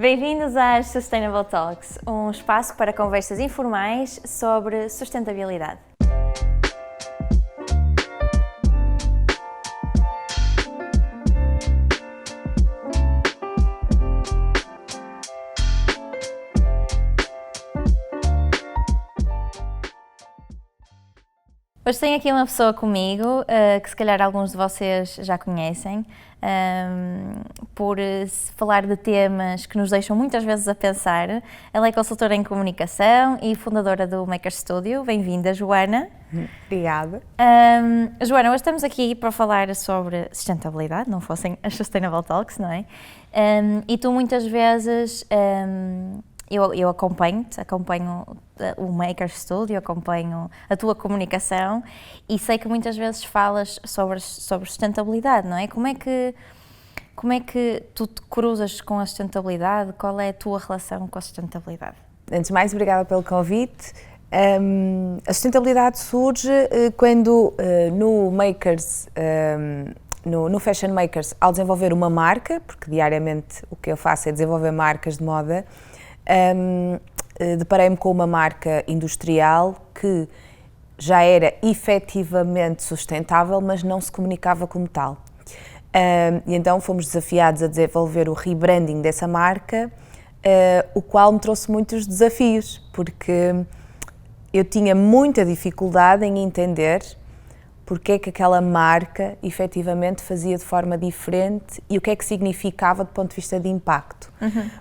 Bem-vindos às Sustainable Talks, um espaço para conversas informais sobre sustentabilidade. Hoje tenho aqui uma pessoa comigo que se calhar alguns de vocês já conhecem, por falar de temas que nos deixam muitas vezes a pensar. Ela é consultora em comunicação e fundadora do Maker Studio. Bem-vinda, Joana. Obrigada. Joana, hoje estamos aqui para falar sobre sustentabilidade, não fossem as Sustainable Talks, não é? E tu muitas vezes... Eu acompanho-te, acompanho o Maker Studio, acompanho a tua comunicação e sei que muitas vezes falas sobre sustentabilidade, não é? Como é que tu te cruzas com a sustentabilidade? Qual é a tua relação com a sustentabilidade? Antes de mais, obrigada pelo convite. A sustentabilidade surge quando no Makers, no Fashion Makers, ao desenvolver uma marca, porque diariamente o que eu faço é desenvolver marcas de moda, deparei-me com uma marca industrial que já era efetivamente sustentável, mas não se comunicava como tal. E então fomos desafiados a desenvolver o rebranding dessa marca, o qual me trouxe muitos desafios, porque eu tinha muita dificuldade em entender porque é que aquela marca efetivamente fazia de forma diferente e o que é que significava do ponto de vista de impacto.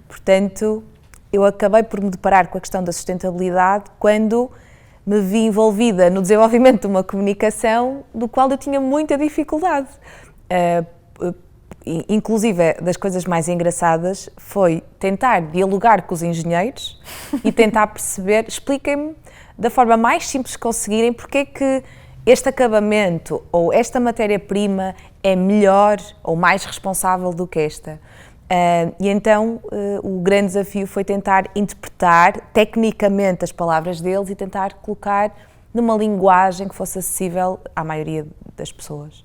Portanto, eu acabei por me deparar com a questão da sustentabilidade quando me vi envolvida no desenvolvimento de uma comunicação do qual eu tinha muita dificuldade. Inclusive, das coisas mais engraçadas foi tentar dialogar com os engenheiros e tentar perceber, expliquem-me da forma mais simples que conseguirem porque é que este acabamento ou esta matéria-prima é melhor ou mais responsável do que esta. E então o grande desafio foi tentar interpretar tecnicamente as palavras deles e tentar colocar numa linguagem que fosse acessível à maioria das pessoas.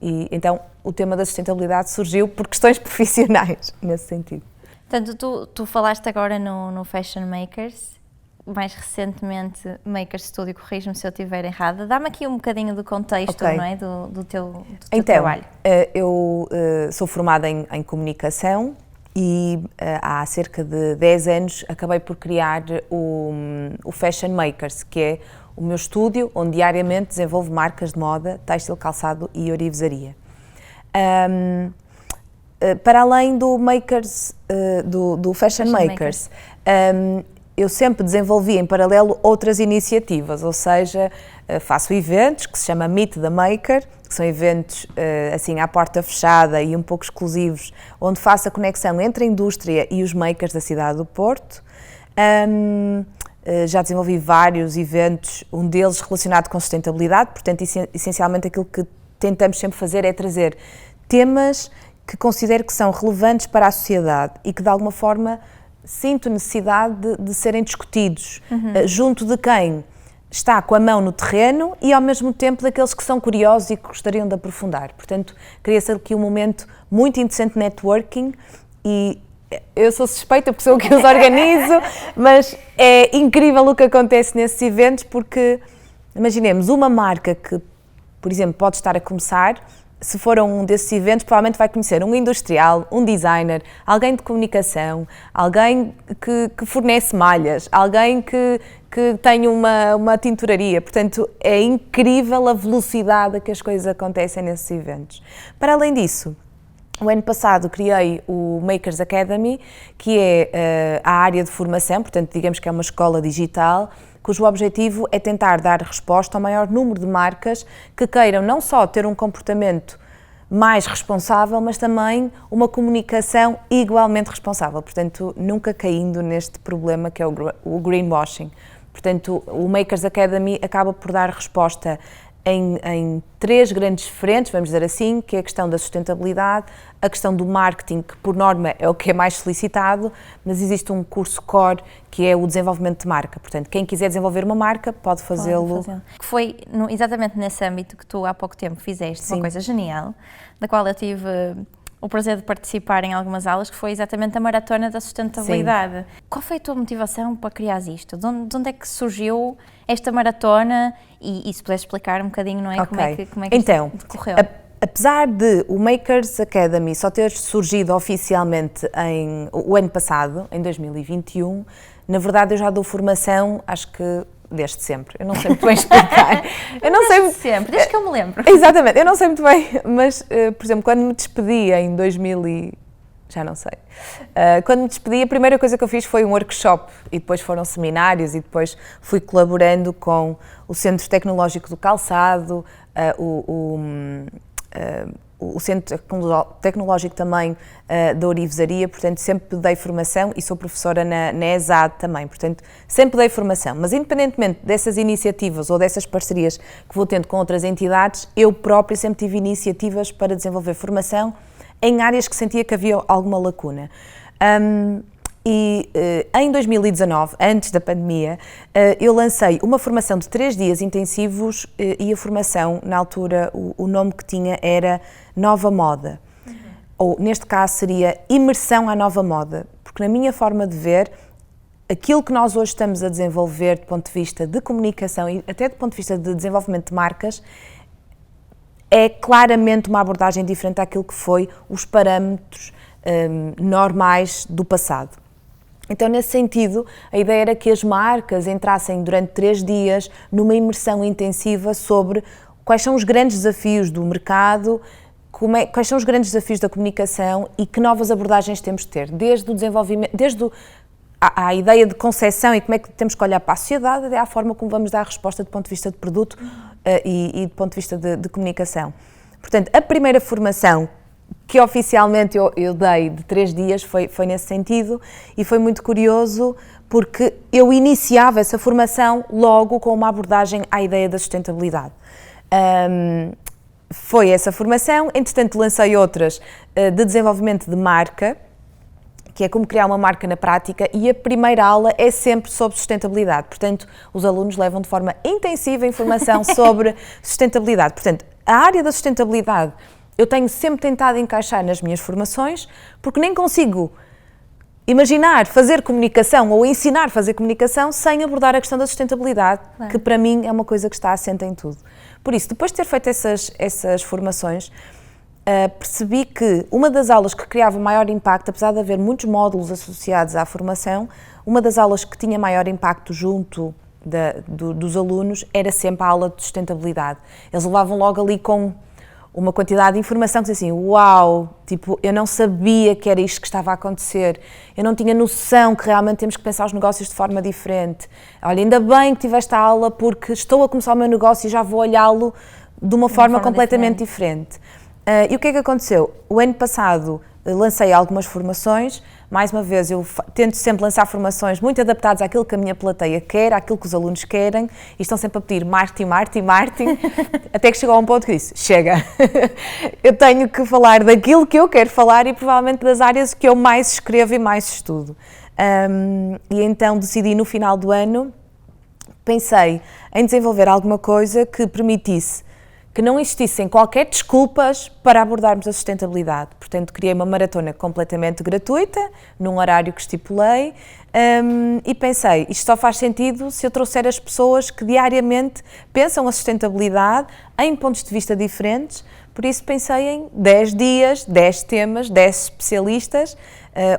E então o tema da sustentabilidade surgiu por questões profissionais, nesse sentido. Portanto, tu falaste agora no Fashion Makers, mais recentemente Maker Studio, corrige-me se eu estiver errada. Dá-me aqui um bocadinho do contexto, não é, do teu trabalho. Eu sou formada em comunicação e há cerca de 10 anos acabei por criar o Fashion Makers, que é o meu estúdio onde diariamente desenvolvo marcas de moda, têxtil, calçado e orivesaria. Para além do Makers, do Fashion Makers, eu sempre desenvolvi em paralelo outras iniciativas, ou seja, faço eventos que se chama Meet the Maker, que são eventos assim à porta fechada e um pouco exclusivos, onde faço a conexão entre a indústria e os makers da cidade do Porto. Já desenvolvi vários eventos, um deles relacionado com sustentabilidade, portanto, essencialmente aquilo que tentamos sempre fazer é trazer temas que considero que são relevantes para a sociedade e que de alguma forma sinto necessidade de serem discutidos junto de quem está com a mão no terreno e ao mesmo tempo daqueles que são curiosos e que gostariam de aprofundar. Portanto, cria-se aqui um momento muito interessante de networking e eu sou suspeita porque sou eu que os organizo, mas é incrível o que acontece nesses eventos porque, imaginemos, uma marca que, por exemplo, pode estar a começar, se for a um desses eventos, provavelmente vai conhecer um industrial, um designer, alguém de comunicação, alguém que fornece malhas, alguém que tem uma tinturaria. Portanto, é incrível a velocidade a que as coisas acontecem nesses eventos. Para além disso, o ano passado criei o Makers Academy, que é a área de formação, portanto, digamos que é uma escola digital, cujo objetivo é tentar dar resposta ao maior número de marcas que queiram não só ter um comportamento mais responsável, mas também uma comunicação igualmente responsável, portanto, nunca caindo neste problema que é o greenwashing. Portanto, o Makers Academy acaba por dar resposta em três grandes frentes, vamos dizer assim, que é a questão da sustentabilidade, a questão do marketing, que por norma é o que é mais solicitado, mas existe um curso core que é o desenvolvimento de marca. Portanto, quem quiser desenvolver uma marca pode fazê-lo. Que foi exatamente nesse âmbito que tu há pouco tempo fizeste. Sim. Uma coisa genial, da qual eu tive o prazer de participar em algumas aulas, que foi exatamente a Maratona da Sustentabilidade. Sim. Qual foi a tua motivação para criar isto? De onde é que surgiu esta maratona? E se puderes explicar um bocadinho, não é? Okay. Como é que então, isto decorreu? Apesar de o Makers Academy só ter surgido oficialmente o ano passado, em 2021, na verdade eu já dou formação, acho que desde sempre. Eu não sei muito bem explicar. Eu não sei muito sempre, desde que eu me lembro. Exatamente, eu não sei muito bem, mas, por exemplo, quando me despedi em 2000 já não sei. Quando me despedi, a primeira coisa que eu fiz foi um workshop e depois foram seminários e depois fui colaborando com o Centro Tecnológico do Calçado, o Centro Tecnológico também da Orivesaria, portanto sempre dei formação e sou professora na ESAD também, portanto sempre dei formação, mas independentemente dessas iniciativas ou dessas parcerias que vou tendo com outras entidades, eu própria sempre tive iniciativas para desenvolver formação em áreas que sentia que havia alguma lacuna. Em 2019, antes da pandemia, eu lancei uma formação de 3 dias intensivos e a formação, na altura, o nome que tinha era Nova Moda. Ou, neste caso, seria Imersão à Nova Moda, porque na minha forma de ver, aquilo que nós hoje estamos a desenvolver do ponto de vista de comunicação e até do ponto de vista de desenvolvimento de marcas, é claramente uma abordagem diferente daquilo que foi os parâmetros normais do passado. Então, nesse sentido, a ideia era que as marcas entrassem durante 3 dias numa imersão intensiva sobre quais são os grandes desafios do mercado, quais são os grandes desafios da comunicação e que novas abordagens temos de ter, desde o desenvolvimento, a ideia de concepção e como é que temos que olhar para a sociedade, até à forma como vamos dar a resposta do ponto de vista de produto e do ponto de vista de comunicação. Portanto, a primeira formação que oficialmente eu dei de 3 dias foi nesse sentido e foi muito curioso porque eu iniciava essa formação logo com uma abordagem à ideia da sustentabilidade. Foi essa formação, entretanto lancei outras de desenvolvimento de marca, que é como criar uma marca na prática, e a primeira aula é sempre sobre sustentabilidade. Portanto, os alunos levam de forma intensiva informação sobre sustentabilidade. Portanto, a área da sustentabilidade eu tenho sempre tentado encaixar nas minhas formações, porque nem consigo imaginar fazer comunicação ou ensinar a fazer comunicação sem abordar a questão da sustentabilidade, claro, que para mim é uma coisa que está assente em tudo. Por isso, depois de ter feito essas formações, percebi que uma das aulas que criava maior impacto, apesar de haver muitos módulos associados à formação, uma das aulas que tinha maior impacto junto dos alunos era sempre a aula de sustentabilidade. Eles levavam logo ali com uma quantidade de informação que dizia assim, uau, tipo, eu não sabia que era isto que estava a acontecer, eu não tinha noção que realmente temos que pensar os negócios de forma diferente. Olha, ainda bem que tive esta aula porque estou a começar o meu negócio e já vou olhá-lo de uma forma completamente diferente. E o que é que aconteceu? O ano passado lancei algumas formações, mais uma vez eu tento sempre lançar formações muito adaptadas àquilo que a minha plateia quer, àquilo que os alunos querem, e estão sempre a pedir marketing, até que chegou a um ponto que disse, chega, eu tenho que falar daquilo que eu quero falar e provavelmente das áreas que eu mais escrevo e mais estudo. E então decidi no final do ano, pensei em desenvolver alguma coisa que permitisse que não existissem qualquer desculpas para abordarmos a sustentabilidade. Portanto, criei uma maratona completamente gratuita, num horário que estipulei, e pensei, isto só faz sentido se eu trouxer as pessoas que diariamente pensam a sustentabilidade em pontos de vista diferentes, por isso pensei em 10 dias, 10 temas, 10 especialistas,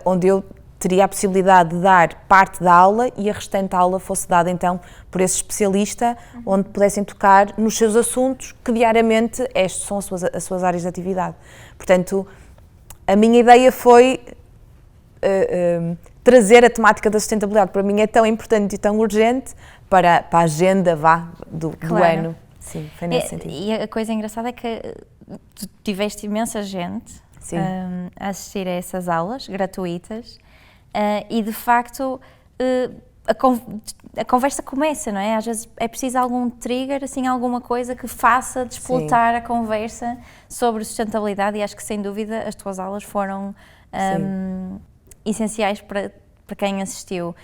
onde eu teria a possibilidade de dar parte da aula e a restante aula fosse dada então por esse especialista, onde pudessem tocar nos seus assuntos que diariamente estes são as suas áreas de atividade. Portanto, a minha ideia foi trazer a temática da sustentabilidade, para mim é tão importante e tão urgente para a agenda do ano. Sim, foi nesse sentido. E a coisa engraçada é que tu tiveste imensa gente a assistir a essas aulas gratuitas. E de facto a conversa começa, não é? Às vezes é preciso algum trigger, assim, alguma coisa que faça despoltar a conversa sobre sustentabilidade, e acho que sem dúvida as tuas aulas foram essenciais para quem assistiu.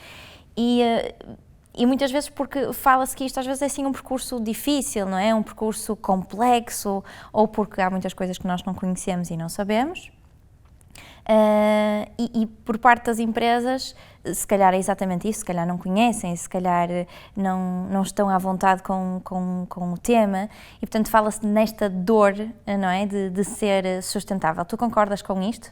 E muitas vezes porque fala-se que isto às vezes é assim um percurso difícil, não é? Um percurso complexo, ou porque há muitas coisas que nós não conhecemos e não sabemos. E por parte das empresas, se calhar é exatamente isso, se calhar não conhecem, se calhar não estão à vontade com o tema e, portanto, fala-se nesta dor, não é, de ser sustentável. Tu concordas com isto?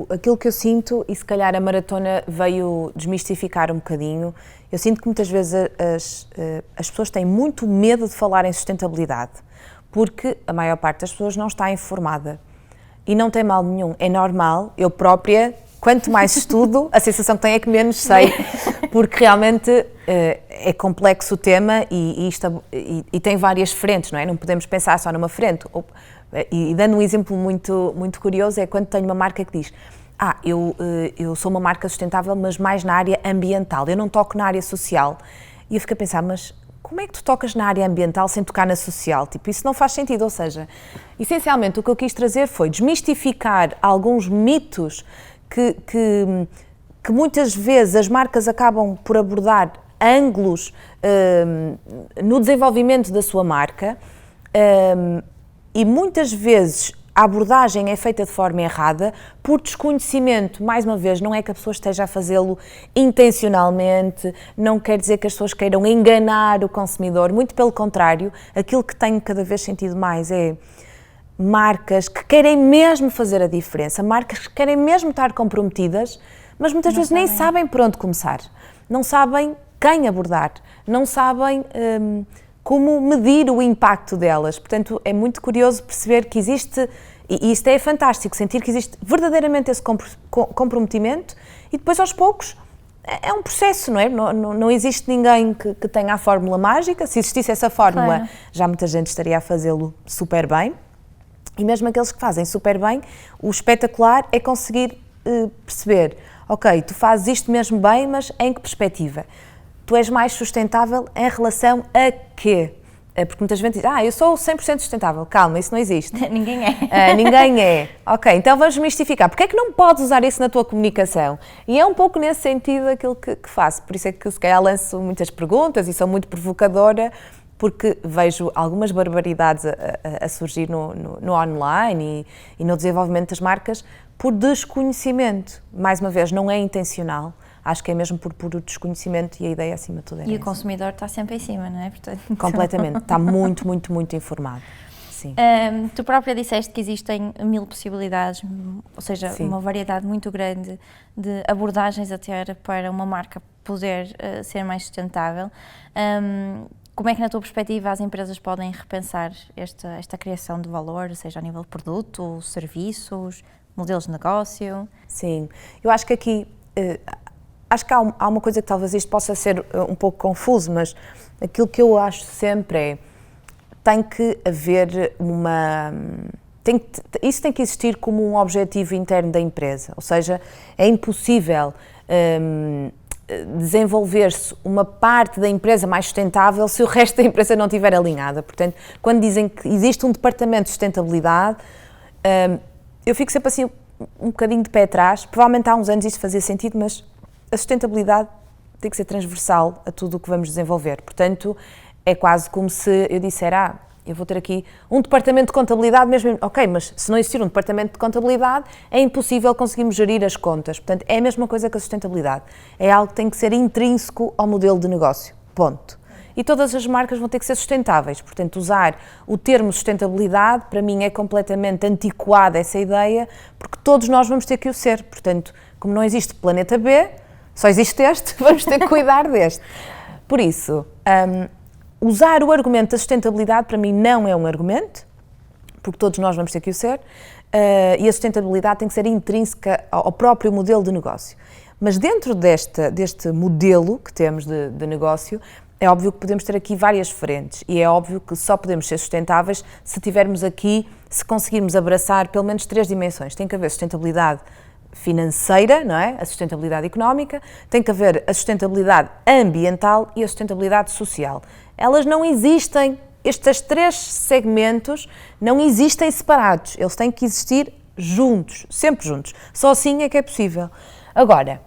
Aquilo que eu sinto, e se calhar a maratona veio desmistificar um bocadinho, eu sinto que muitas vezes as pessoas têm muito medo de falar em sustentabilidade, porque a maior parte das pessoas não está informada. E não tem mal nenhum, é normal, eu própria, quanto mais estudo, a sensação que tenho é que menos sei, porque realmente é complexo o tema e tem várias frentes, não é? Não podemos pensar só numa frente. E dando um exemplo muito curioso, é quando tenho uma marca que diz eu sou uma marca sustentável, mas mais na área ambiental, eu não toco na área social. E eu fico a pensar, mas como é que tu tocas na área ambiental sem tocar na social? Tipo, isso não faz sentido, ou seja, essencialmente o que eu quis trazer foi desmistificar alguns mitos que muitas vezes as marcas acabam por abordar ângulos no desenvolvimento da sua marca e muitas vezes a abordagem é feita de forma errada, por desconhecimento. Mais uma vez, não é que a pessoa esteja a fazê-lo intencionalmente, não quer dizer que as pessoas queiram enganar o consumidor, muito pelo contrário, aquilo que tenho cada vez sentido mais é marcas que querem mesmo fazer a diferença, marcas que querem mesmo estar comprometidas, mas muitas vezes nem sabem por onde começar, não sabem quem abordar, não sabem como medir o impacto delas. Portanto, é muito curioso perceber que existe, e isto é fantástico, sentir que existe verdadeiramente esse comprometimento e depois aos poucos é um processo, não é? Não existe ninguém que tenha a fórmula mágica. Se existisse essa fórmula, claro, já muita gente estaria a fazê-lo super bem. E mesmo aqueles que fazem super bem, o espetacular é conseguir perceber, ok, tu fazes isto mesmo bem, mas em que perspectiva? Tu és mais sustentável em relação a quê? Porque muita gente diz, eu sou 100% sustentável. Calma, isso não existe. Ninguém é. Ninguém é. Ok, então vamos mistificar. Porquê é que não podes usar isso na tua comunicação? E é um pouco nesse sentido aquilo que faço. Por isso é que se calhar lanço muitas perguntas e sou muito provocadora, porque vejo algumas barbaridades a surgir no online e no desenvolvimento das marcas por desconhecimento. Mais uma vez, não é intencional. Acho que é mesmo por puro desconhecimento e a ideia acima de tudo é essa. E o consumidor está sempre em cima, não é? Portanto, completamente, está muito informado. Sim. Tu própria disseste que existem 1000 possibilidades, ou seja, sim, uma variedade muito grande de abordagens a ter para uma marca poder ser mais sustentável. Como é que, na tua perspectiva, as empresas podem repensar esta criação de valor, seja a nível de produto, serviços, modelos de negócio? Sim, eu acho que aqui... Acho que há uma coisa que talvez isto possa ser um pouco confuso, mas aquilo que eu acho sempre é, tem que haver isso tem que existir como um objetivo interno da empresa, ou seja, é impossível desenvolver-se uma parte da empresa mais sustentável se o resto da empresa não estiver alinhada. Portanto, quando dizem que existe um departamento de sustentabilidade, eu fico sempre assim um bocadinho de pé atrás. Provavelmente há uns anos isto fazia sentido, mas a sustentabilidade tem que ser transversal a tudo o que vamos desenvolver. Portanto, é quase como se eu disser, eu vou ter aqui um departamento de contabilidade, mesmo, ok, mas se não existir um departamento de contabilidade, é impossível conseguirmos gerir as contas. Portanto, é a mesma coisa que a sustentabilidade. É algo que tem que ser intrínseco ao modelo de negócio. Ponto. E todas as marcas vão ter que ser sustentáveis. Portanto, usar o termo sustentabilidade, para mim, é completamente antiquada essa ideia, porque todos nós vamos ter que o ser. Portanto, como não existe planeta B, só existe este, vamos ter que cuidar deste. Por isso, usar o argumento da sustentabilidade para mim não é um argumento, porque todos nós vamos ter que o ser, e a sustentabilidade tem que ser intrínseca ao próprio modelo de negócio. Mas dentro deste modelo que temos de negócio, é óbvio que podemos ter aqui várias frentes e é óbvio que só podemos ser sustentáveis se tivermos aqui, se conseguirmos abraçar pelo menos 3 dimensões. Tem que haver sustentabilidade financeira, não é? A sustentabilidade económica, tem que haver a sustentabilidade ambiental e a sustentabilidade social. Elas não existem, estes 3 segmentos não existem separados, eles têm que existir juntos, sempre juntos. Só assim é que é possível. Agora,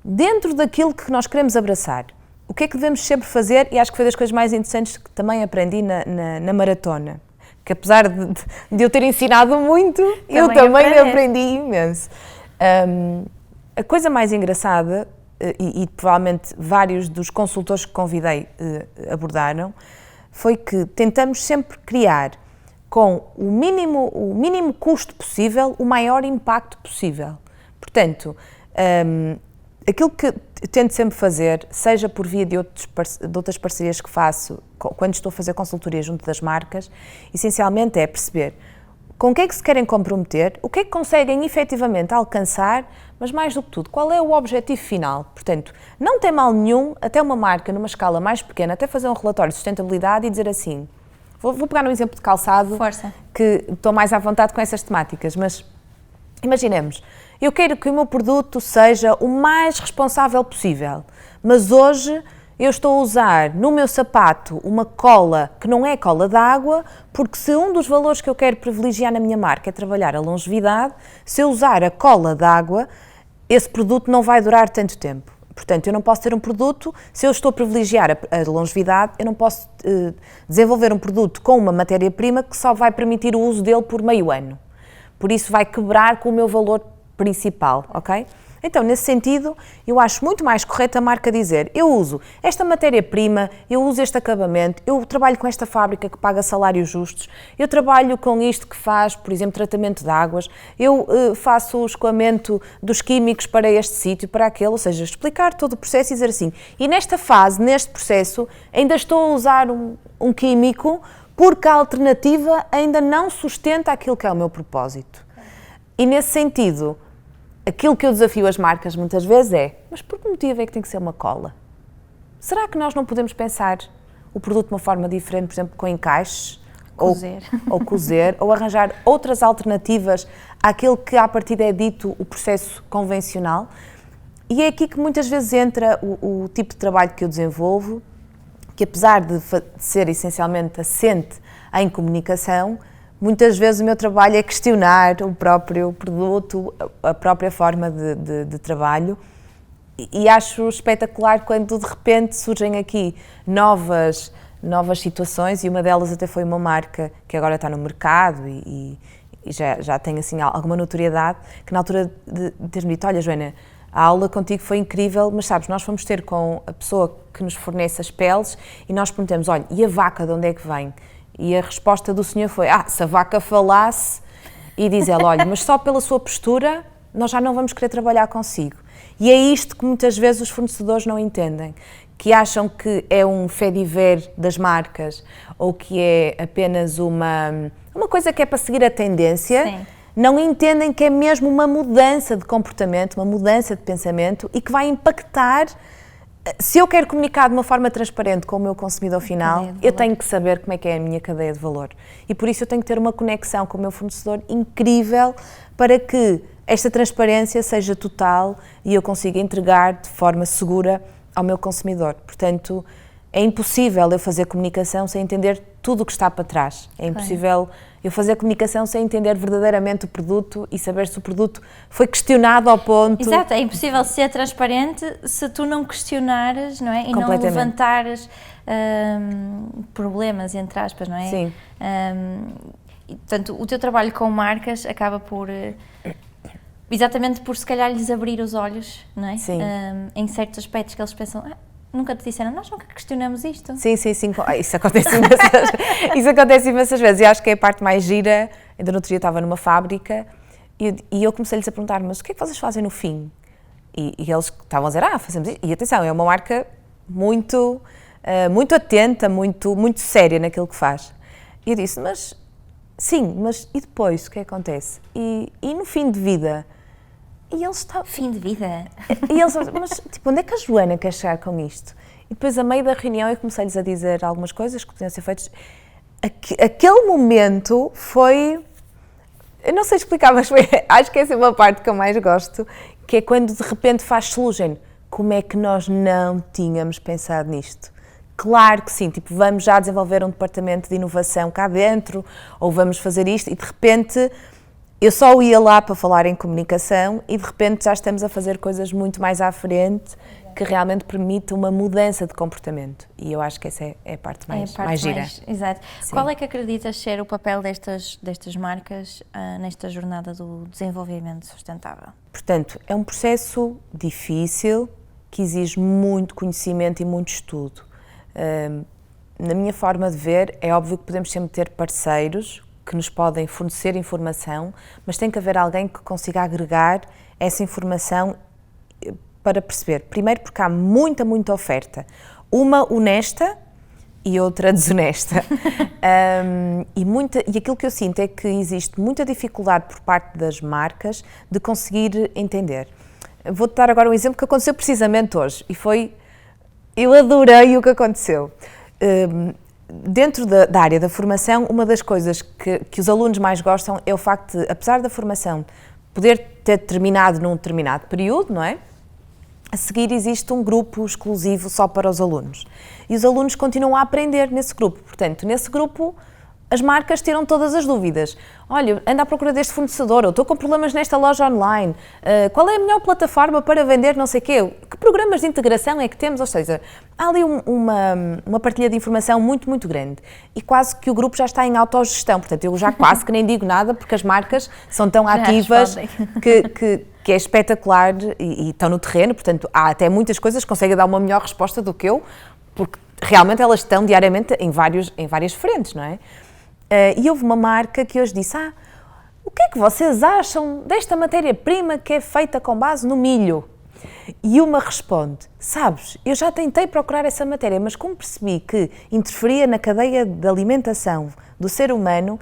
dentro daquilo que nós queremos abraçar, o que é que devemos sempre fazer, e acho que foi das coisas mais interessantes que também aprendi na maratona, que apesar de eu ter ensinado muito, eu também aprendi imenso. A coisa mais engraçada, e provavelmente vários dos consultores que convidei abordaram, foi que tentamos sempre criar com o mínimo custo possível, o maior impacto possível. Portanto, aquilo que tento sempre fazer, seja por via de outras parcerias que faço, quando estou a fazer consultoria junto das marcas, essencialmente é perceber com o que é que se querem comprometer, o que é que conseguem efetivamente alcançar, mas mais do que tudo, qual é o objetivo final. Portanto, não tem mal nenhum, até uma marca numa escala mais pequena, até fazer um relatório de sustentabilidade e dizer assim, vou pegar um exemplo de calçado, Força. Que estou mais à vontade com essas temáticas, mas imaginemos, eu quero que o meu produto seja o mais responsável possível, mas hoje eu estou a usar no meu sapato uma cola que não é cola d'água, porque se um dos valores que eu quero privilegiar na minha marca é trabalhar a longevidade, se eu usar a cola d'água, esse produto não vai durar tanto tempo. Portanto, eu não posso ter um produto, se eu estou a privilegiar a longevidade, eu não posso desenvolver um produto com uma matéria-prima que só vai permitir o uso dele por meio ano. Por isso vai quebrar com o meu valor principal, ok? Então, nesse sentido, eu acho muito mais correto a marca dizer, eu uso esta matéria-prima, eu uso este acabamento, eu trabalho com esta fábrica que paga salários justos, eu trabalho com isto que faz, por exemplo, tratamento de águas, eu faço o escoamento dos químicos para este sítio, para aquele, ou seja, explicar todo o processo e dizer assim, e nesta fase, neste processo, ainda estou a usar um químico porque a alternativa ainda não sustenta aquilo que é o meu propósito. E nesse sentido, aquilo que eu desafio as marcas muitas vezes é, mas por que motivo é que tem que ser uma cola? Será que nós não podemos pensar o produto de uma forma diferente, por exemplo, com encaixes? Ou cozer, ou arranjar outras alternativas àquilo que à partida é dito o processo convencional? E é aqui que muitas vezes entra o tipo de trabalho que eu desenvolvo, que apesar de ser essencialmente assente em comunicação, muitas vezes o meu trabalho é questionar o próprio produto, a própria forma de trabalho e acho espetacular quando de repente surgem aqui novas situações e uma delas até foi uma marca que agora está no mercado e já tem assim alguma notoriedade, que na altura de ter-me dito, olha Joana, a aula contigo foi incrível, mas sabes, nós fomos ter com a pessoa que nos fornece as peles e nós perguntamos, olha, e a vaca de onde é que vem? E a resposta do senhor foi, se a vaca falasse, e diz ela, olha, mas só pela sua postura, nós já não vamos querer trabalhar consigo. E é isto que muitas vezes os fornecedores não entendem, que acham que é um fait-divers das marcas, ou que é apenas uma coisa que é para seguir a tendência. Sim. Não entendem que é mesmo uma mudança de comportamento, uma mudança de pensamento e que vai impactar. Se eu quero comunicar de uma forma transparente com o meu consumidor final, eu tenho que saber como é que é a minha cadeia de valor. E por isso eu tenho que ter uma conexão com o meu fornecedor incrível para que esta transparência seja total e eu consiga entregar de forma segura ao meu consumidor. Portanto, é impossível eu fazer comunicação sem entender tudo o que está para trás. É impossível eu fazer comunicação sem entender verdadeiramente o produto e saber se o produto foi questionado ao ponto... Exato, é impossível ser transparente se tu não questionares, não é? E não levantares problemas, entre aspas, não é? Sim. Portanto, o teu trabalho com marcas acaba por... exatamente por se calhar lhes abrir os olhos, não é? Sim. Em certos aspectos que eles pensam... Nunca te disseram, nós nunca questionamos isto. Sim. Isso acontece imensas vezes. E acho que é a parte mais gira. Ainda no outro dia estava numa fábrica e eu comecei-lhes a perguntar, mas o que é que vocês fazem no fim? E eles estavam a dizer, fazemos isso. E atenção, é uma marca muito atenta, muito séria naquilo que faz. E eu disse, mas e depois o que acontece? E no fim de vida? E eles estavam... Fim de vida? E eles, mas tipo, onde é que a Joana quer chegar com isto? E depois, a meio da reunião, eu comecei-lhes a dizer algumas coisas que podiam ser feitas. Aquele momento foi... Eu não sei explicar, mas acho que essa é uma parte que eu mais gosto, que é quando de repente faz-se luz. Como é que nós não tínhamos pensado nisto? Claro que sim, tipo, vamos já desenvolver um departamento de inovação cá dentro, ou vamos fazer isto, e de repente... eu só ia lá para falar em comunicação e de repente já estamos a fazer coisas muito mais à frente que realmente permite uma mudança de comportamento. E eu acho que essa é a parte mais gira. Exato. Sim. Qual é que acreditas ser o papel destas marcas nesta jornada do desenvolvimento sustentável? Portanto, é um processo difícil, que exige muito conhecimento e muito estudo. Na minha forma de ver, é óbvio que podemos sempre ter parceiros que nos podem fornecer informação, mas tem que haver alguém que consiga agregar essa informação para perceber. Primeiro porque há muita oferta. Uma honesta e outra desonesta. E aquilo que eu sinto é que existe muita dificuldade por parte das marcas de conseguir entender. Vou-te dar agora um exemplo que aconteceu precisamente hoje e eu adorei o que aconteceu. Dentro da área da formação, uma das coisas que os alunos mais gostam é o facto de, apesar da formação poder ter terminado num determinado período, não é? A seguir existe um grupo exclusivo só para os alunos. E os alunos continuam a aprender nesse grupo. Portanto, nesse grupo, as marcas tiram todas as dúvidas. Olha, ando à procura deste fornecedor, ou estou com problemas nesta loja online, qual é a melhor plataforma para vender não sei o quê? Que programas de integração é que temos? Ou seja, há ali uma partilha de informação muito grande. E quase que o grupo já está em autogestão. Portanto, eu já quase que nem digo nada, porque as marcas são tão ativas que é espetacular e estão no terreno. Portanto, há até muitas coisas que conseguem dar uma melhor resposta do que eu, porque realmente elas estão diariamente em várias frentes, não é? E houve uma marca que hoje disse, o que é que vocês acham desta matéria-prima que é feita com base no milho? E uma responde, sabes, eu já tentei procurar essa matéria, mas como percebi que interferia na cadeia de alimentação do ser humano,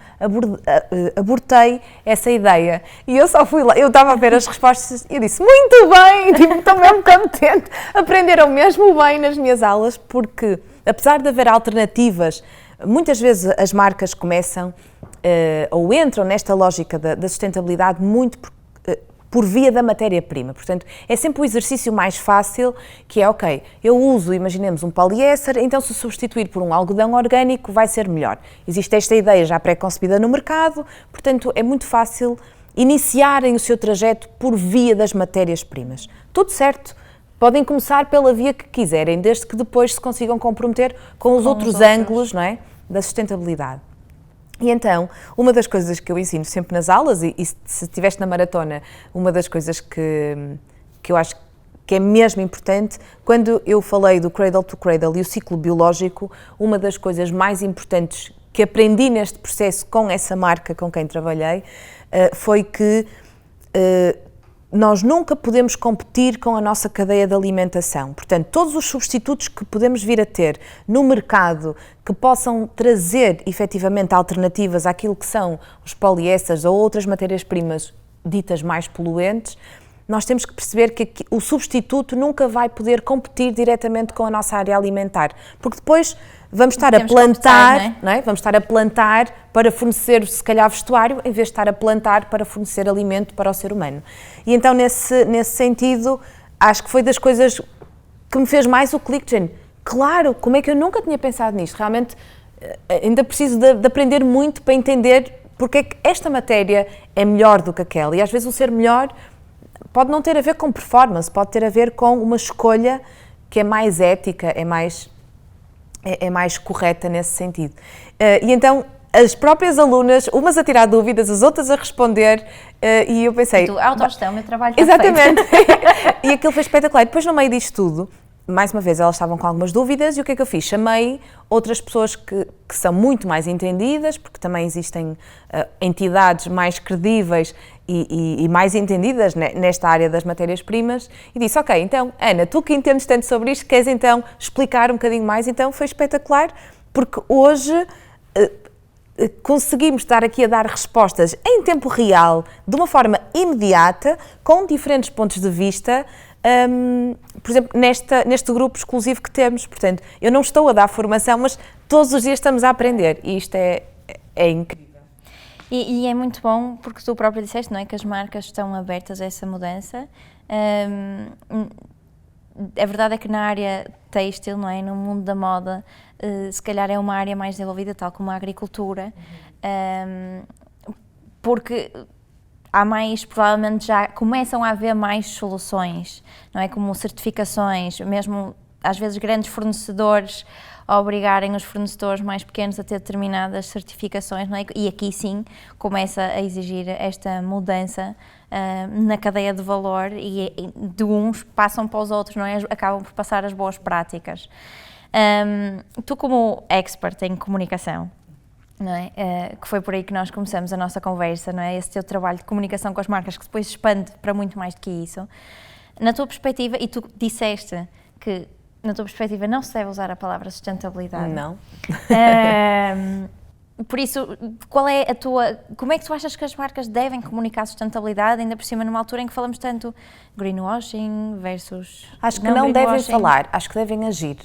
abortei essa ideia. E eu só fui lá, eu estava a ver as respostas e eu disse, muito bem, estou mesmo contente. Aprenderam mesmo bem nas minhas aulas, porque apesar de haver alternativas, muitas vezes as marcas começam ou entram nesta lógica da sustentabilidade muito por via da matéria-prima. Portanto, é sempre o exercício mais fácil, que é, ok, eu uso, imaginemos, um poliéster, então se substituir por um algodão orgânico vai ser melhor. Existe esta ideia já pré-concebida no mercado, portanto, é muito fácil iniciarem o seu trajeto por via das matérias-primas. Tudo certo. Podem começar pela via que quiserem, desde que depois se consigam comprometer com os outros ângulos, não é, da sustentabilidade. E então, uma das coisas que eu ensino sempre nas aulas, e se estiveste na maratona, uma das coisas que eu acho que é mesmo importante, quando eu falei do Cradle to Cradle e o ciclo biológico, uma das coisas mais importantes que aprendi neste processo com essa marca com quem trabalhei, foi que nós nunca podemos competir com a nossa cadeia de alimentação. Portanto, todos os substitutos que podemos vir a ter no mercado que possam trazer, efetivamente, alternativas àquilo que são os poliésteres ou outras matérias-primas ditas mais poluentes, nós temos que perceber que o substituto nunca vai poder competir diretamente com a nossa área alimentar, porque depois vamos estar a plantar, não é? Vamos estar a plantar para fornecer, se calhar, vestuário, em vez de estar a plantar para fornecer alimento para o ser humano. E então, nesse sentido, acho que foi das coisas que me fez mais o clique, de claro, como é que eu nunca tinha pensado nisto? Realmente, ainda preciso de aprender muito para entender porque é que esta matéria é melhor do que aquela. E às vezes o ser melhor pode não ter a ver com performance, pode ter a ver com uma escolha que é mais ética, é mais correta nesse sentido. E então, as próprias alunas, umas a tirar dúvidas, as outras a responder, e eu pensei... Tu, autogestão, o meu trabalho está exatamente. E aquilo foi espetacular. E depois, no meio disto tudo, mais uma vez, elas estavam com algumas dúvidas, e o que é que eu fiz? Chamei outras pessoas que são muito mais entendidas, porque também existem entidades mais credíveis e mais entendidas nesta área das matérias-primas, e disse, ok, então, Ana, tu que entendes tanto sobre isto, queres então explicar um bocadinho mais? Então foi espetacular, porque hoje conseguimos estar aqui a dar respostas em tempo real, de uma forma imediata, com diferentes pontos de vista, por exemplo, neste grupo exclusivo que temos. Portanto, eu não estou a dar formação, mas todos os dias estamos a aprender, e isto é incrível. E é muito bom, porque tu próprio disseste, não é, que as marcas estão abertas a essa mudança. A verdade é que na área têxtil, não é, no mundo da moda, se calhar é uma área mais desenvolvida, tal como a agricultura, porque há mais, provavelmente já começam a haver mais soluções, não é? Como certificações, mesmo às vezes grandes fornecedores a obrigarem os fornecedores mais pequenos a ter determinadas certificações, não é? E aqui sim começa a exigir esta mudança na cadeia de valor e de uns passam para os outros, não é? Acabam por passar as boas práticas. Tu como expert em comunicação, não é? Que foi por aí que nós começamos a nossa conversa, não é? Esse teu trabalho de comunicação com as marcas que depois expande para muito mais do que isso. Na tua perspectiva, e tu disseste que na tua perspectiva não se deve usar a palavra sustentabilidade. Não. Por isso, qual é a tua... Como é que tu achas que as marcas devem comunicar sustentabilidade, ainda por cima numa altura em que falamos tanto greenwashing versus... Acho que não devem falar, acho que devem agir.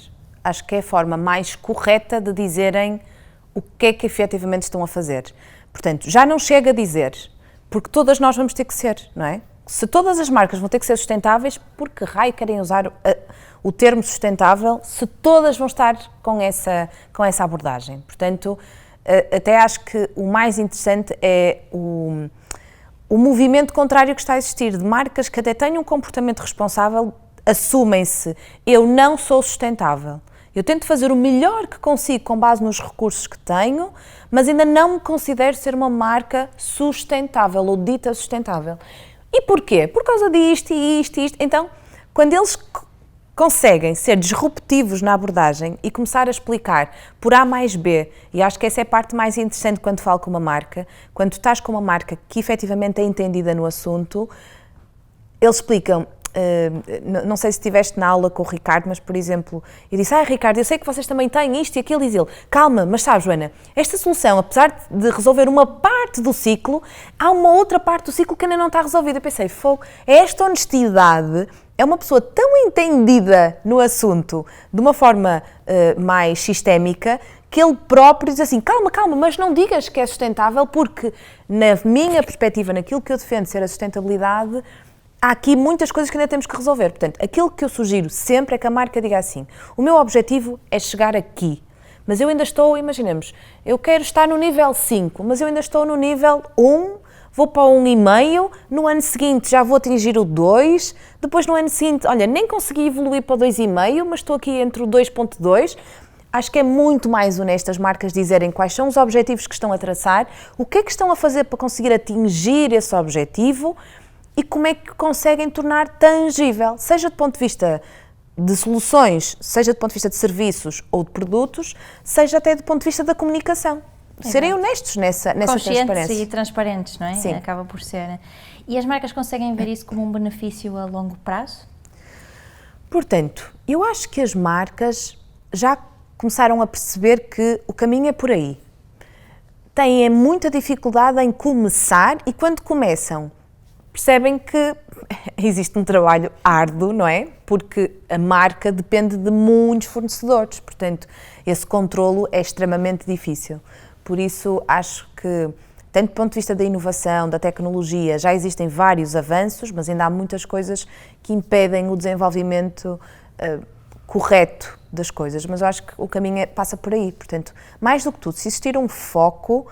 Acho que é a forma mais correta de dizerem o que é que efetivamente estão a fazer. Portanto, já não chega a dizer, porque todas nós vamos ter que ser, não é? Se todas as marcas vão ter que ser sustentáveis, por que raio querem usar o termo sustentável se todas vão estar com essa abordagem? Portanto, até acho que o mais interessante é o movimento contrário que está a existir, de marcas que até têm um comportamento responsável, assumem-se, eu não sou sustentável. Eu tento fazer o melhor que consigo com base nos recursos que tenho, mas ainda não me considero ser uma marca sustentável ou dita sustentável. E porquê? Por causa disto e isto e isto. Então, quando eles conseguem ser disruptivos na abordagem e começar a explicar por A mais B, e acho que essa é a parte mais interessante quando falo com uma marca, quando tu estás com uma marca que efetivamente é entendida no assunto, eles explicam, não sei se estiveste na aula com o Ricardo, mas por exemplo, eu disse, Ricardo, eu sei que vocês também têm isto e aquilo, e diz ele, calma, mas sabes, Joana, esta solução, apesar de resolver uma parte do ciclo, há uma outra parte do ciclo que ainda não está resolvida. Eu pensei, esta honestidade é uma pessoa tão entendida no assunto, de uma forma mais sistémica, que ele próprio diz assim, calma, mas não digas que é sustentável, porque na minha perspectiva, naquilo que eu defendo ser a sustentabilidade, há aqui muitas coisas que ainda temos que resolver. Portanto, aquilo que eu sugiro sempre é que a marca diga assim, o meu objetivo é chegar aqui, mas eu ainda estou, imaginemos, eu quero estar no nível 5, mas eu ainda estou no nível 1, vou para o 1,5, no ano seguinte já vou atingir o 2, depois no ano seguinte, olha, nem consegui evoluir para o 2,5, mas estou aqui entre o 2,2. Acho que é muito mais honesto as marcas dizerem quais são os objetivos que estão a traçar, o que é que estão a fazer para conseguir atingir esse objetivo, e como é que conseguem tornar tangível, seja do ponto de vista de soluções, seja do ponto de vista de serviços ou de produtos, seja até do ponto de vista da comunicação. Exato. Serem honestos nessa transparência. Conscientes e transparentes, não é? Sim. Acaba por ser. E as marcas conseguem ver isso como um benefício a longo prazo? Portanto, eu acho que as marcas já começaram a perceber que o caminho é por aí. Têm muita dificuldade em começar e quando começam, percebem que existe um trabalho árduo, não é? Porque a marca depende de muitos fornecedores, portanto, esse controlo é extremamente difícil. Por isso, acho que, tanto do ponto de vista da inovação, da tecnologia, já existem vários avanços, mas ainda há muitas coisas que impedem o desenvolvimento correto das coisas, mas eu acho que o caminho passa por aí. Portanto, mais do que tudo, se existir um foco,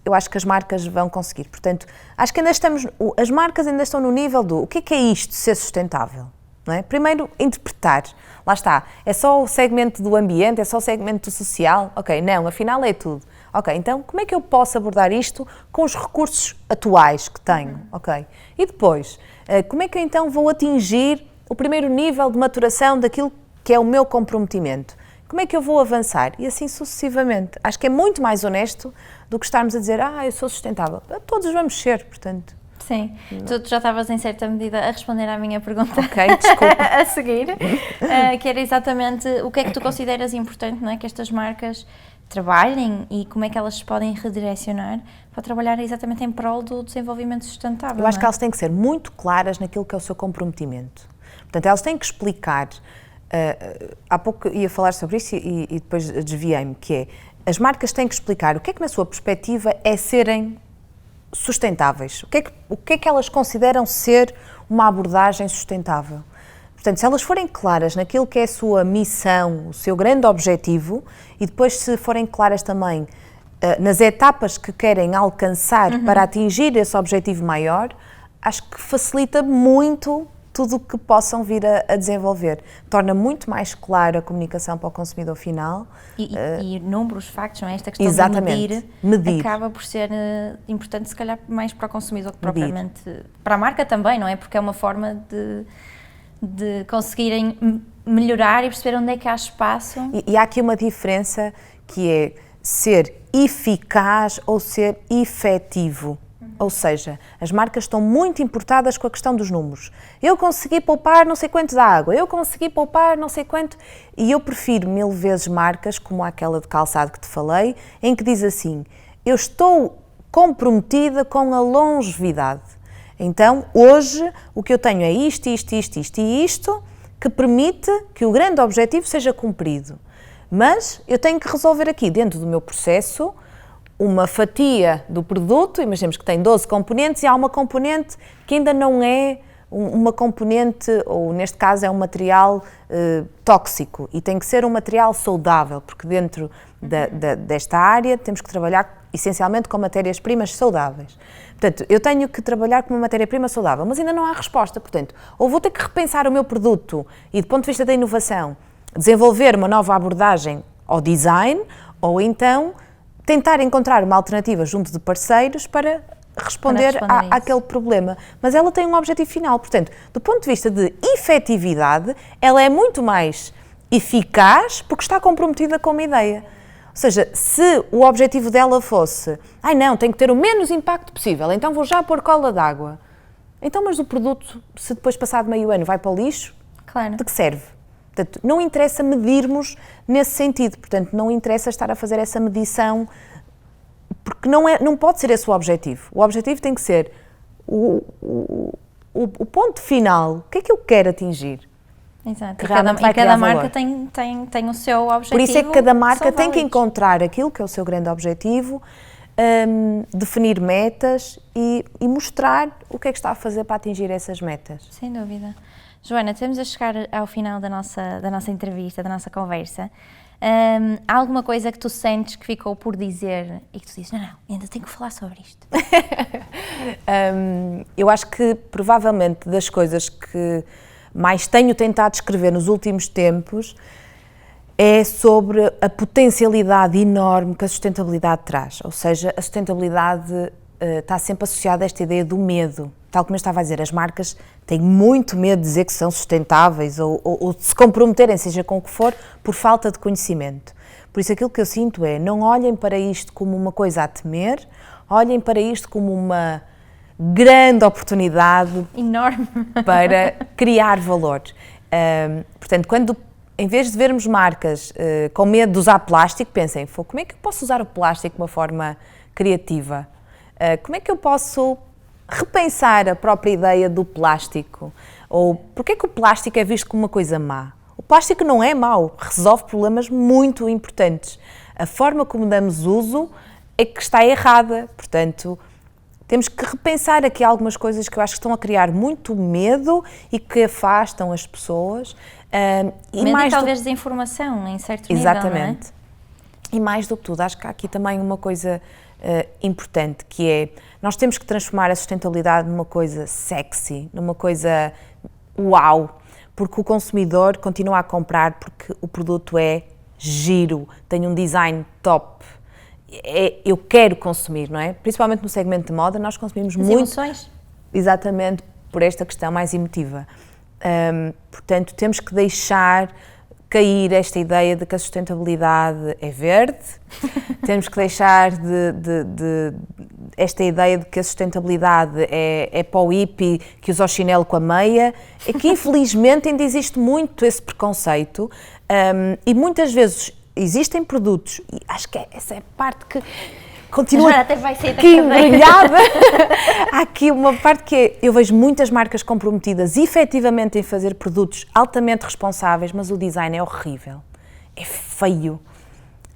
eu acho que as marcas vão conseguir. Portanto, acho que as marcas ainda estão no nível do o que é isto, ser sustentável? Não é? Primeiro, interpretar. Lá está, é só o segmento do ambiente, é só o segmento do social? Ok, não, afinal é tudo. Ok, então como é que eu posso abordar isto com os recursos atuais que tenho? Ok, e depois, como é que eu então vou atingir o primeiro nível de maturação daquilo que é o meu comprometimento? Como é que eu vou avançar? E assim sucessivamente. Acho que é muito mais honesto do que estarmos a dizer, eu sou sustentável. Todos vamos ser, portanto. Sim, tu já estavas em certa medida a responder à minha pergunta. Ok, desculpa. A seguir, que era exatamente o que é que tu consideras importante, não é? Que estas marcas trabalhem e como é que elas se podem redirecionar para trabalhar exatamente em prol do desenvolvimento sustentável. Eu acho que elas têm que ser muito claras naquilo que é o seu comprometimento. Portanto, elas têm que explicar. Há pouco ia falar sobre isso e depois desviei-me, que é, as marcas têm que explicar o que é que na sua perspectiva é serem sustentáveis, o que é que elas consideram ser uma abordagem sustentável. Portanto, se elas forem claras naquilo que é a sua missão, o seu grande objetivo, e depois se forem claras também nas etapas que querem alcançar para atingir esse objetivo maior, acho que facilita muito tudo o que possam vir a desenvolver. Torna muito mais clara a comunicação para o consumidor final. E números, factos, não é? Esta questão Exatamente. de medir acaba por ser importante, se calhar, mais para o consumidor que propriamente para a marca também, não é? Porque é uma forma de conseguirem melhorar e perceber onde é que há espaço. E há aqui uma diferença que é ser eficaz ou ser efetivo. Ou seja, as marcas estão muito importadas com a questão dos números. Eu consegui poupar não sei quanto de água, eu consegui poupar não sei quanto... E eu prefiro 1000 vezes marcas, como aquela de calçado que te falei, em que diz assim, eu estou comprometida com a longevidade. Então, hoje, o que eu tenho é isto, isto, isto, isto e isto, que permite que o grande objetivo seja cumprido. Mas eu tenho que resolver aqui, dentro do meu processo, uma fatia do produto, imaginemos que tem 12 componentes e há uma componente que ainda não é uma componente, ou neste caso é um material tóxico e tem que ser um material saudável, porque dentro desta área temos que trabalhar essencialmente com matérias-primas saudáveis. Portanto, eu tenho que trabalhar com uma matéria-prima saudável, mas ainda não há resposta, portanto, ou vou ter que repensar o meu produto e, do ponto de vista da inovação, desenvolver uma nova abordagem ao design, ou então tentar encontrar uma alternativa junto de parceiros para responder àquele problema. Mas ela tem um objetivo final, portanto, do ponto de vista de efetividade, ela é muito mais eficaz porque está comprometida com uma ideia. Ou seja, se o objetivo dela fosse, não, tem que ter o menos impacto possível, então vou já pôr cola d'água. Então, mas o produto, se depois passado meio ano vai para o lixo, claro. De que serve? Portanto, não interessa medirmos nesse sentido, portanto, não interessa estar a fazer essa medição, porque não pode ser esse o objetivo. O objetivo tem que ser o ponto final, o que é que eu quero atingir? Exato, e cada marca tem o seu objetivo. Por isso é que cada marca tem que encontrar aquilo que é o seu grande objetivo, definir metas e mostrar o que é que está a fazer para atingir essas metas. Sem dúvida. Joana, estamos a chegar ao final da nossa entrevista, da nossa conversa. Há alguma coisa que tu sentes que ficou por dizer e que tu dizes, não, ainda tenho que falar sobre isto? Eu acho que provavelmente das coisas que mais tenho tentado escrever nos últimos tempos é sobre a potencialidade enorme que a sustentabilidade traz. Ou seja, a sustentabilidade está sempre associada a esta ideia do medo. Tal como eu estava a dizer, as marcas têm muito medo de dizer que são sustentáveis ou de se comprometerem, seja com o que for, por falta de conhecimento. Por isso aquilo que eu sinto é, não olhem para isto como uma coisa a temer, olhem para isto como uma grande oportunidade enorme para criar valor. Portanto, quando, em vez de vermos marcas com medo de usar plástico, pensem, como é que eu posso usar o plástico de uma forma criativa? Como é que eu posso repensar a própria ideia do plástico? Ou porque é que o plástico é visto como uma coisa má? O plástico não é mau, resolve problemas muito importantes. A forma como damos uso é que está errada, portanto, temos que repensar aqui algumas coisas que eu acho que estão a criar muito medo e que afastam as pessoas. E mais talvez desinformação, em certo nível, exatamente. Não é? E mais do que tudo, acho que há aqui também uma coisa importante, que é, nós temos que transformar a sustentabilidade numa coisa sexy, numa coisa uau, porque o consumidor continua a comprar porque o produto é giro, tem um design top. Eu quero consumir, não é? Principalmente no segmento de moda, nós consumimos muito... emoções. Exatamente, por esta questão mais emotiva. Portanto, temos que deixar cair esta ideia de que a sustentabilidade é verde, temos que deixar esta ideia de que a sustentabilidade é para o hippie que usa o chinelo com a meia, é que infelizmente ainda existe muito esse preconceito e muitas vezes existem produtos, e acho que essa é a parte que continua até vai sair aqui embrulhada. Há aqui uma parte que é, eu vejo muitas marcas comprometidas efetivamente em fazer produtos altamente responsáveis, mas o design é horrível, é feio.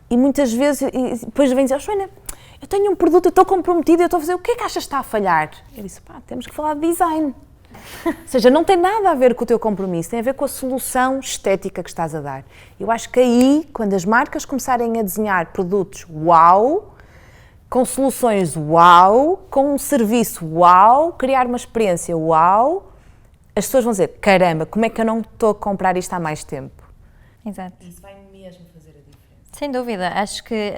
E muitas vezes, depois vem dizer, Joana, eu tenho um produto, eu estou comprometida, eu estou a fazer, o que é que achas que está a falhar? Eu disse, temos que falar de design. Ou seja, não tem nada a ver com o teu compromisso, tem a ver com a solução estética que estás a dar. Eu acho que aí, quando as marcas começarem a desenhar produtos uau, com soluções uau, com um serviço uau, criar uma experiência uau, as pessoas vão dizer, caramba, como é que eu não estou a comprar isto há mais tempo? Exato. Isso vai mesmo fazer a diferença. Sem dúvida, acho que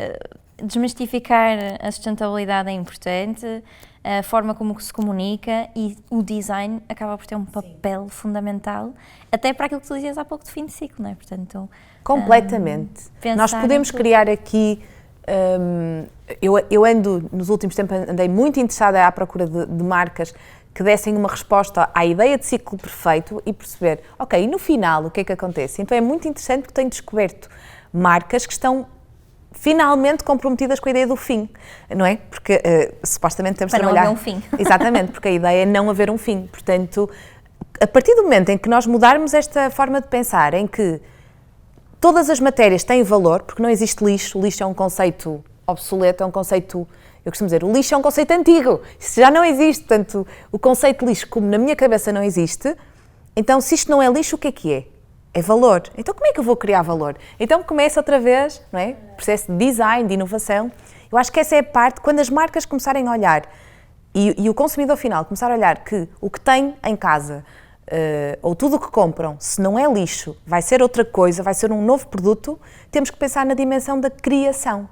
desmistificar a sustentabilidade é importante, a forma como se comunica e o design acaba por ter um papel fundamental, até para aquilo que tu dizias há pouco de fim de ciclo, não é? Portanto, completamente. Nós podemos criar aqui, eu ando, nos últimos tempos andei muito interessada à procura de marcas que dessem uma resposta à ideia de ciclo perfeito e perceber, ok, e no final o que é que acontece? Então é muito interessante porque tenho descoberto marcas que estão finalmente comprometidas com a ideia do fim, não é? Porque supostamente temos de trabalhar... Para não haver um fim. Exatamente, porque a ideia é não haver um fim. Portanto, a partir do momento em que nós mudarmos esta forma de pensar, em que todas as matérias têm valor, porque não existe lixo, o lixo é um conceito obsoleto, é um conceito... Eu costumo dizer, o lixo é um conceito antigo, isso já não existe, portanto, o conceito de lixo, como na minha cabeça não existe, então se isto não é lixo, o que é? É valor. Então como é que eu vou criar valor? Então começa outra vez, não é? Processo de design, de inovação. Eu acho que essa é a parte, quando as marcas começarem a olhar, e o consumidor final começar a olhar que o que tem em casa, ou tudo o que compram, se não é lixo, vai ser outra coisa, vai ser um novo produto, temos que pensar na dimensão da criação.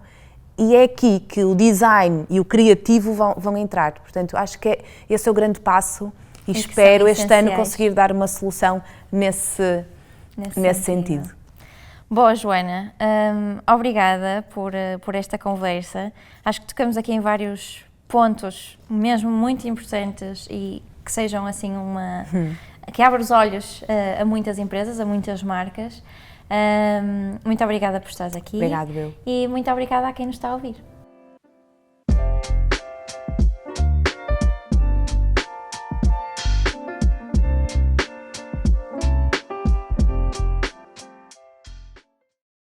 E é aqui que o design e o criativo vão entrar. Portanto, acho que esse é o grande passo e espero este ano conseguir dar uma solução nesse sentido. Boa, Joana, obrigada por esta conversa. Acho que tocamos aqui em vários pontos mesmo muito importantes e que sejam assim que abra os olhos a muitas empresas, a muitas marcas. Muito obrigada por estares aqui. Obrigado, eu. E muito obrigada a quem nos está a ouvir.